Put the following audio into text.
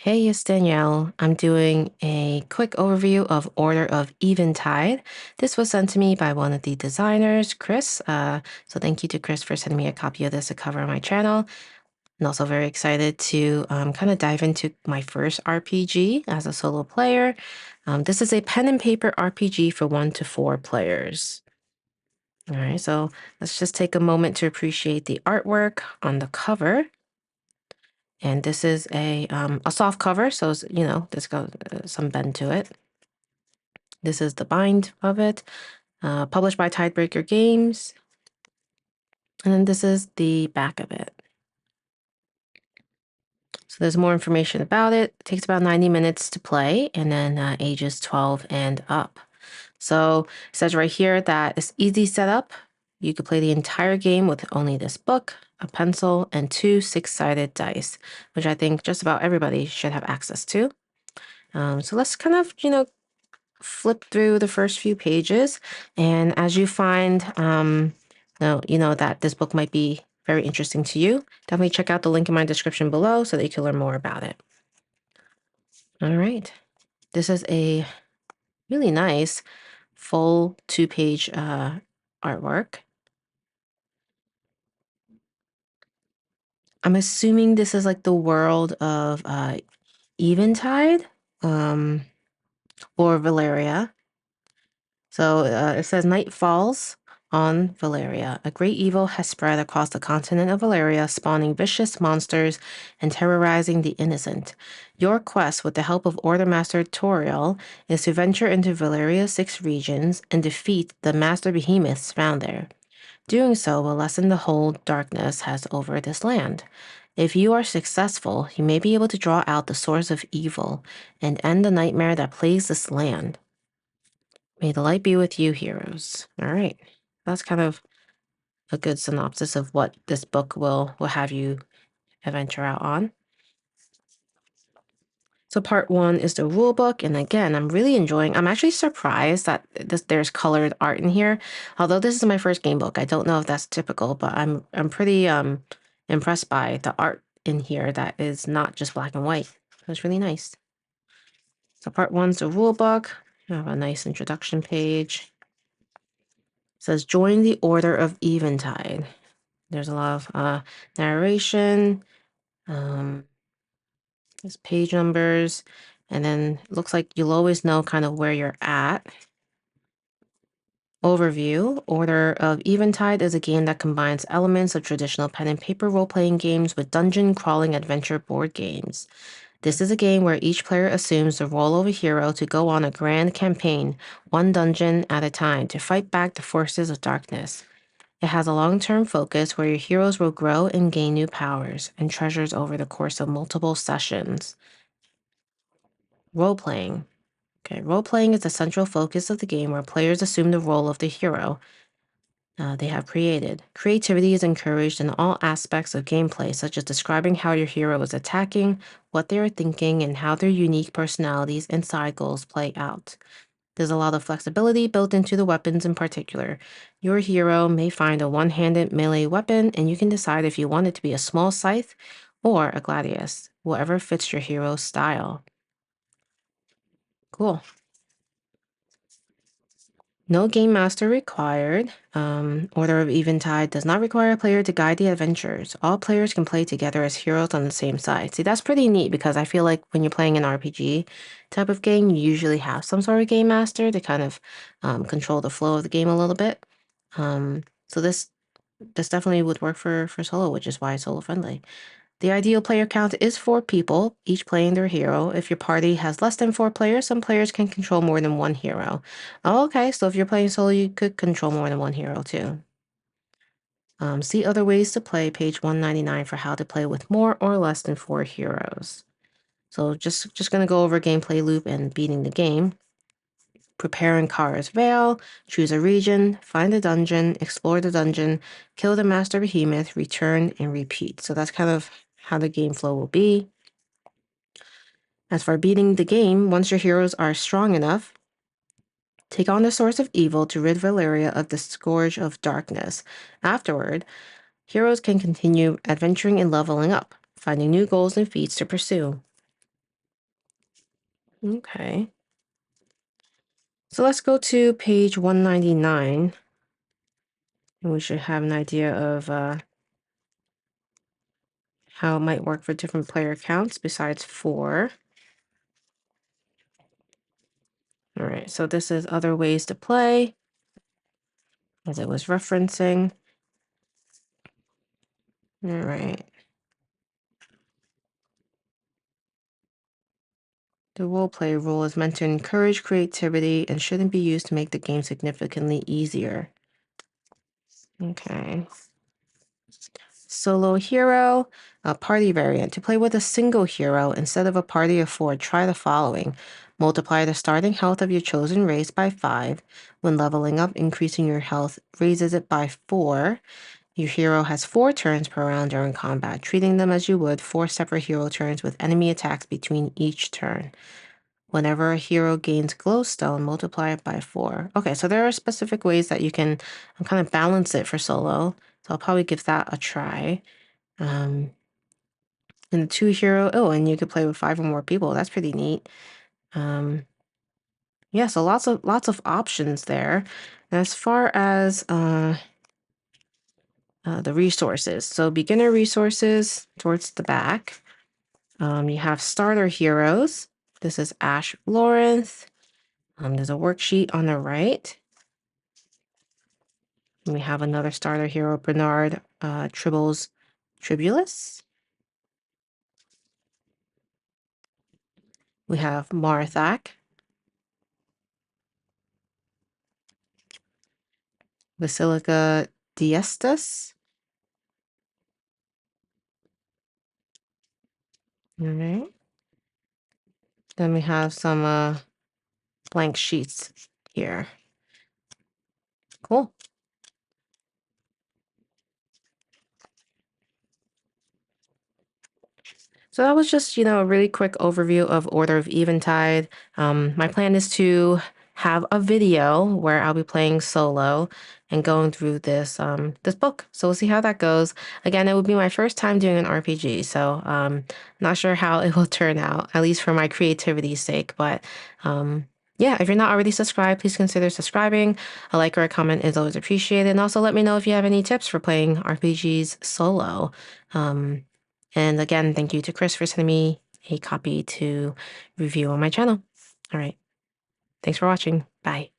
Hey, it's Danielle. I'm doing a quick overview of Order of Eventide. This was sent to me by one of the designers, Chris. So thank you to Chris for sending me a copy of this to cover my channel. And also very excited to kind of dive into my first RPG as a solo player. This is a pen and paper RPG for 1 to 4 players. All right, so let's just take a moment to appreciate the artwork on the cover. And this is a soft cover, so it's, there's got some bend to it. This is the bind of it, published by Tidebreaker Games. And then this is the back of it. So there's more information about it. It takes about 90 minutes to play, and then ages 12 and up. So it says right here that it's easy setup. You could play the entire game with only this book, a pencil, and 2 6-sided dice, which I think just about everybody should have access to. So let's kind of, flip through the first few pages. And as you find, that this book might be very interesting to you, definitely check out the link in my description below so that you can learn more about it. All right. This is a really nice full 2-page artwork. I'm assuming this is like the world of Eventide or Valeria. So it says night falls on Valeria. A great evil has spread across the continent of Valeria, spawning vicious monsters and terrorizing the innocent. Your quest, with the help of Order Master Toriel, is to venture into Valeria's 6 regions and defeat the master behemoths found there. Doing so will lessen the hold darkness has over this land. If you are successful, you may be able to draw out the source of evil and end the nightmare that plagues this land. May the light be with you, heroes. All right. That's kind of a good synopsis of what this book will have you adventure out on. So part 1 is the rule book. And again, I'm actually surprised that there's colored art in here. Although this is my first game book, I don't know if that's typical, but I'm pretty impressed by the art in here that is not just black and white. It's really nice. So part 1's the rule book. I have a nice introduction page. Says join the Order of Eventide. There's a lot of narration, there's page numbers, and then it looks like you'll always know kind of where you're at. Overview. Order of Eventide is a game that combines elements of traditional pen and paper role-playing games with dungeon crawling adventure board games. This is a game where each player assumes the role of a hero to go on a grand campaign, 1 dungeon at a time, to fight back the forces of darkness. It has a long-term focus where your heroes will grow and gain new powers and treasures over the course of multiple sessions. Role-playing. Okay, role-playing is the central focus of the game where players assume the role of the hero they have created. Creativity is encouraged in all aspects of gameplay, such as describing how your hero is attacking, what they are thinking, and how their unique personalities and side goals play out. There's a lot of flexibility built into the weapons in particular. Your hero may find a one-handed melee weapon, and you can decide if you want it to be a small scythe or a gladius, whatever fits your hero's style. Cool. No game master required. Order of Eventide does not require a player to guide the adventures. All players can play together as heroes on the same side. See, that's pretty neat because I feel like when you're playing an RPG type of game, you usually have some sort of game master to kind of control the flow of the game a little bit. So this definitely would work for solo, which is why it's solo friendly. The ideal player count is 4 people, each playing their hero. If your party has less than 4 players, some players can control more than one hero. Oh, okay, so if you're playing solo, you could control more than one hero too. See other ways to play, page 199 for how to play with more or less than 4 heroes. So just gonna go over gameplay loop and beating the game. Prepare in Kara's Vale, choose a region, find a dungeon, explore the dungeon, kill the master behemoth, return, and repeat. So that's kind of how the game flow will be. As for beating the game, once your heroes are strong enough, take on the source of evil to rid Valeria of the scourge of darkness. Afterward, heroes can continue adventuring and leveling up, finding new goals and feats to pursue. Okay. So let's go to page 199. And we should have an idea of how it might work for different player counts besides 4. All right, so this is other ways to play, as it was referencing. All right. The roleplay rule is meant to encourage creativity and shouldn't be used to make the game significantly easier. Okay. Solo hero, a party variant. To play with a single hero instead of a party of 4, try the following. Multiply the starting health of your chosen race by 5. When leveling up, increasing your health raises it by 4. Your hero has 4 turns per round during combat, treating them as you would 4 separate hero turns with enemy attacks between each turn. Whenever a hero gains glowstone, multiply it by 4. Okay, so there are specific ways that you can kind of balance it for solo. So I'll probably give that a try. And the 2 hero, oh, and you could play with 5 or more people. That's pretty neat. Yeah, so lots of options there. And as far as the resources, so beginner resources towards the back. You have starter heroes. This is Ash Lawrence. There's a worksheet on the right. And we have another starter hero, Bernard Tribbles Tribulus. We have Marthak, Basilica Diestus. All right. Then we have some blank sheets here. Cool. So that was just, a really quick overview of Order of Eventide. My plan is to have a video where I'll be playing solo and going through this book. So we'll see how that goes. Again, it would be my first time doing an RPG, so not sure how it will turn out, at least for my creativity's sake. But yeah, if you're not already subscribed, please consider subscribing. A like or a comment is always appreciated. And also let me know if you have any tips for playing RPGs solo. And again, thank you to Chris for sending me a copy to review on my channel. All right. Thanks for watching. Bye.